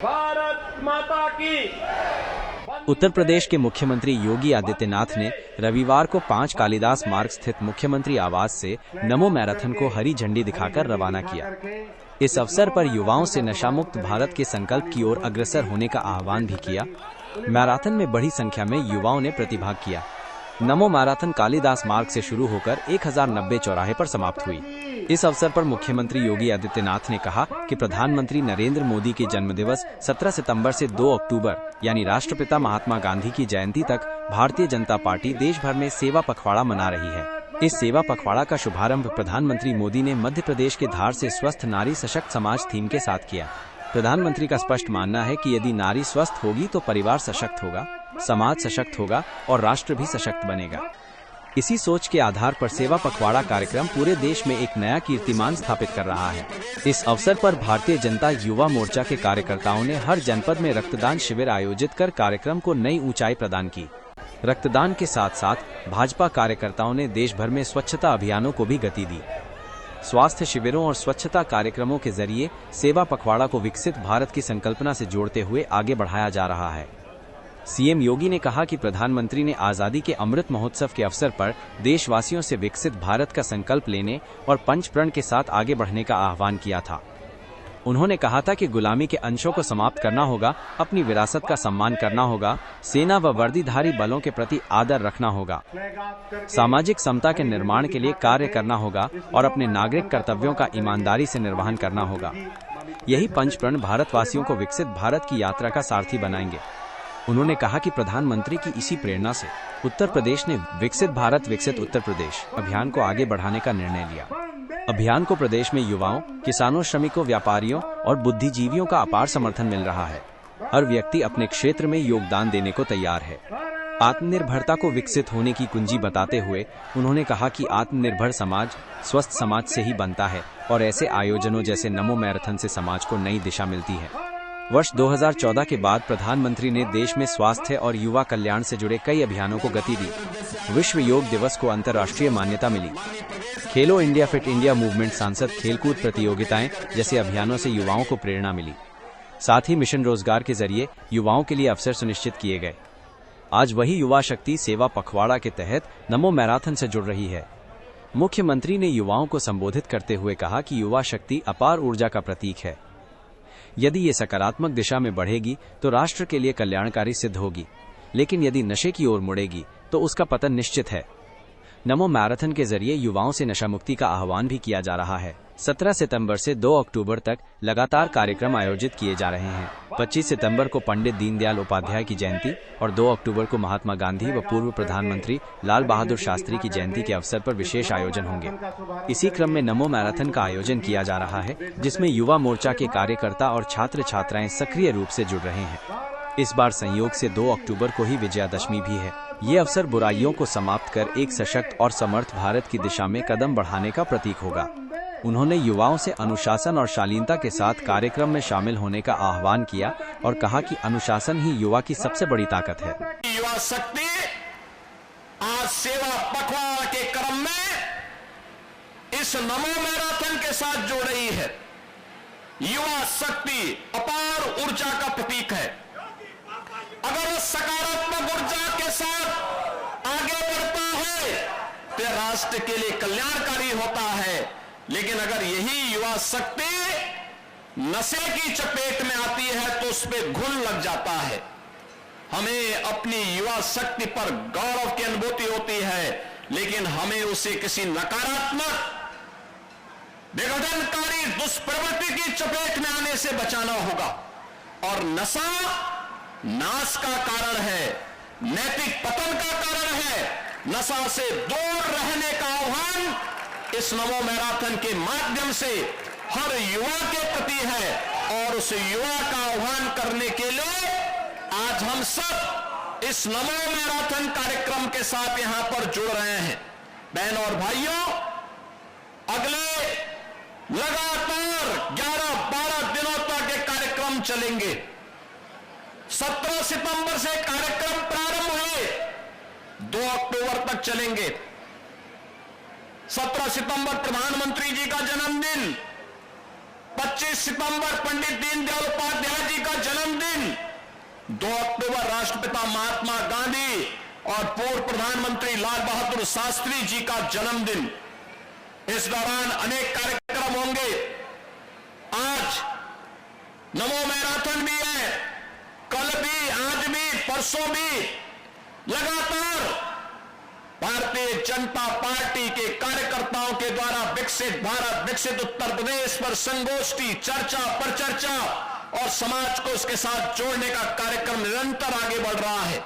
भारत माता की। उत्तर प्रदेश के मुख्यमंत्री योगी आदित्यनाथ ने रविवार को 5 कालिदास मार्ग स्थित मुख्यमंत्री आवास से नमो मैराथन को हरी झंडी दिखाकर रवाना किया। इस अवसर पर युवाओं से नशामुक्त भारत के संकल्प की ओर अग्रसर होने का आह्वान भी किया। मैराथन में बड़ी संख्या में युवाओं ने प्रतिभाग किया। नमो मैराथन कालिदास मार्ग से शुरू होकर 1090 चौराहे पर समाप्त हुई। इस अवसर पर मुख्यमंत्री योगी आदित्यनाथ ने कहा कि प्रधानमंत्री नरेंद्र मोदी के जन्मदिवस 17 सितंबर से 2 अक्टूबर यानी राष्ट्रपिता महात्मा गांधी की जयंती तक भारतीय जनता पार्टी देश भर में सेवा पखवाड़ा मना रही है। इस सेवा पखवाड़ा का शुभारंभ प्रधानमंत्री मोदी ने मध्य प्रदेश के धार से स्वस्थ नारी सशक्त समाज थीम के साथ किया। प्रधानमंत्री का स्पष्ट मानना है कि यदि नारी स्वस्थ होगी तो परिवार सशक्त होगा, समाज सशक्त होगा और राष्ट्र भी सशक्त बनेगा। इसी सोच के आधार पर सेवा पखवाड़ा कार्यक्रम पूरे देश में एक नया कीर्तिमान स्थापित कर रहा है। इस अवसर पर भारतीय जनता युवा मोर्चा के कार्यकर्ताओं ने हर जनपद में रक्तदान शिविर आयोजित कर कार्यक्रम को नई ऊंचाई प्रदान की। रक्तदान के साथ साथ भाजपा कार्यकर्ताओं ने देश भर में स्वच्छता अभियानों को भी गति दी। स्वास्थ्य शिविरों और स्वच्छता कार्यक्रमों के जरिए सेवा पखवाड़ा को विकसित भारत की संकल्पना से जोड़ते हुए आगे बढ़ाया जा रहा है। सीएम योगी ने कहा कि प्रधानमंत्री ने आजादी के अमृत महोत्सव के अवसर पर देशवासियों से विकसित भारत का संकल्प लेने और पंचप्रण के साथ आगे बढ़ने का आह्वान किया था। उन्होंने कहा था कि गुलामी के अंशों को समाप्त करना होगा, अपनी विरासत का सम्मान करना होगा, सेना व वर्दीधारी बलों के प्रति आदर रखना होगा, सामाजिक समता के निर्माण के लिए कार्य करना होगा और अपने नागरिक कर्तव्यों का ईमानदारी से निर्वहन करना होगा। यही पंचप्रण भारतवासियों को विकसित भारत की यात्रा का सारथी बनाएंगे। उन्होंने कहा कि प्रधानमंत्री की इसी प्रेरणा से उत्तर प्रदेश ने विकसित भारत विकसित उत्तर प्रदेश अभियान को आगे बढ़ाने का निर्णय लिया। अभियान को प्रदेश में युवाओं, किसानों, श्रमिकों, व्यापारियों और बुद्धिजीवियों का अपार समर्थन मिल रहा है। हर व्यक्ति अपने क्षेत्र में योगदान देने को तैयार है। आत्मनिर्भरता को विकसित होने की कुंजी बताते हुए उन्होंने कहा कि आत्मनिर्भर समाज स्वस्थ समाज से ही बनता है और ऐसे आयोजनों जैसे नमो मैराथन से समाज को नई दिशा मिलती है। वर्ष 2014 के बाद प्रधानमंत्री ने देश में स्वास्थ्य और युवा कल्याण से जुड़े कई अभियानों को गति दी। विश्व योग दिवस को अंतर्राष्ट्रीय मान्यता मिली। खेलो इंडिया, फिट इंडिया मूवमेंट, सांसद खेलकूद प्रतियोगिताएं जैसे अभियानों से युवाओं को प्रेरणा मिली। साथ ही मिशन रोजगार के जरिए युवाओं के लिए अवसर सुनिश्चित किए गए। आज वही युवा शक्ति सेवा पखवाड़ा के तहत नमो मैराथन से जुड़ रही है। मुख्यमंत्री ने युवाओं को संबोधित करते हुए कहा कि युवा शक्ति अपार ऊर्जा का प्रतीक है। यदि ये सकारात्मक दिशा में बढ़ेगी तो राष्ट्र के लिए कल्याणकारी सिद्ध होगी, लेकिन यदि नशे की ओर मुड़ेगी तो उसका पतन निश्चित है। नमो मैराथन के जरिए युवाओं से नशा मुक्ति का आह्वान भी किया जा रहा है। 17 सितंबर से 2 अक्टूबर तक लगातार कार्यक्रम आयोजित किए जा रहे हैं। 25 सितंबर को पंडित दीनदयाल उपाध्याय की जयंती और 2 अक्टूबर को महात्मा गांधी व पूर्व प्रधानमंत्री लाल बहादुर शास्त्री की जयंती के अवसर पर विशेष आयोजन होंगे। इसी क्रम में नमो मैराथन का आयोजन किया जा रहा है, जिसमें युवा मोर्चा के कार्यकर्ता और छात्र छात्राएं सक्रिय रूप से जुड़ रहे हैं। इस बार संयोग से 2 अक्टूबर को ही विजयादशमी भी है। ये अवसर बुराइयों को समाप्त कर एक सशक्त और समर्थ भारत की दिशा में कदम बढ़ाने का प्रतीक होगा। उन्होंने युवाओं से अनुशासन और शालीनता के साथ कार्यक्रम में शामिल होने का आह्वान किया और कहा कि अनुशासन ही युवा की सबसे बड़ी ताकत है। युवा शक्ति आज सेवा पखवाड़ा के क्रम में इस नमो मैराथन के साथ जुड़ रही है। युवा शक्ति अपार ऊर्जा का प्रतीक है। अगर सकारात्मक ऊर्जा के साथ आगे बढ़ता है तो राष्ट्र के लिए कल्याणकारी होता है, लेकिन अगर यही युवा शक्ति नशे की चपेट में आती है तो उस पर घुन लग जाता है। हमें अपनी युवा शक्ति पर गौरव की अनुभूति होती है, लेकिन हमें उसे किसी नकारात्मक विघटनकारी दुष्प्रवृत्ति की चपेट में आने से बचाना होगा। और नशा नाश का कारण है, नैतिक पतन का कारण है। नशा से दूर रहने का आह्वान इस नमो मैराथन के माध्यम से हर युवा के प्रति है और उस युवा का आह्वान करने के लिए आज हम सब इस नमो मैराथन कार्यक्रम के साथ यहां पर जुड़ रहे हैं। बहनों और भाइयों, अगले लगातार 11-12 दिनों तक ये कार्यक्रम चलेंगे। 17 सितंबर से कार्यक्रम प्रारंभ हुए, 2 अक्टूबर तक चलेंगे। 17 सितंबर प्रधानमंत्री जी का जन्मदिन, 25 सितंबर पंडित दीनदयाल उपाध्याय जी का जन्मदिन, 2 अक्टूबर राष्ट्रपिता महात्मा गांधी और पूर्व प्रधानमंत्री लाल बहादुर शास्त्री जी का जन्मदिन। इस दौरान अनेक कार्यक्रम होंगे। आज नमो मैराथन भी है, कल भी, आज भी, परसों भी। लगातार भारतीय जनता पार्टी के कार्यकर्ताओं के द्वारा विकसित भारत, विकसित उत्तर प्रदेश पर संगोष्ठी, चर्चा पर चर्चा और समाज को उसके साथ जोड़ने का कार्यक्रम निरंतर आगे बढ़ रहा है।